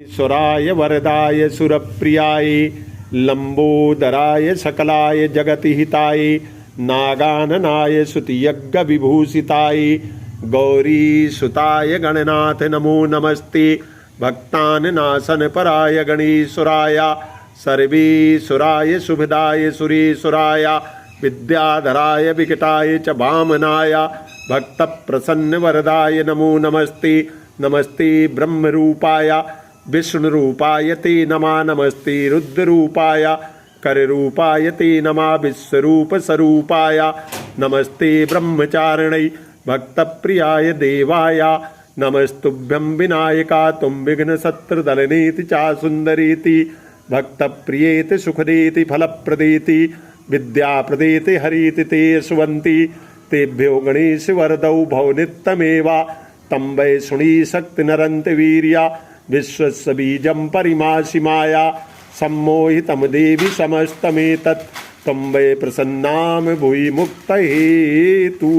ईश्वराय वरदाय सुरप्रियाय लंबोदराय सकलाय जगतिहिताय नागाननाय सुतियज्ञ विभूषिताय गौरीसुताय गणनाथ नमो नमस्ते। भक्तान नाशन पराय गणेश्वराय सर्वेश्वराय शुभदाय सुरेश्वराय विद्याधराय विकटाय च वामनाय भक्त प्रसन्न वरदाय नमो नमस्ते। नमस्ते ब्रह्मरूपाय विष्णुरूपाय ते नमः। नमस्ते रुद्ररूपाय कररूपाय ते नमः। विश्वरूपस्वरूपाय नमस्ते ब्रह्मचारिणै भक्तप्रियाय देवाय नमस्तुभ्यं विनायका तुम विघ्नशत्रुदलनेति चा सुंदरीति भक्तप्रियेति सुखदेति फलप्रदेति विद्याप्रदेति हरीति ते सुवन्ति। तेभ्यो गणेश वरदौ भव नित्यमेव तं वै शुणी शक्ति नरन्ति वीर्या विश्वस्य बीजं परिमासि माया सम्मोहितं देवि समस्तमेतत् त्वं वै प्रसन्नां भुवि मुक्तहेतु।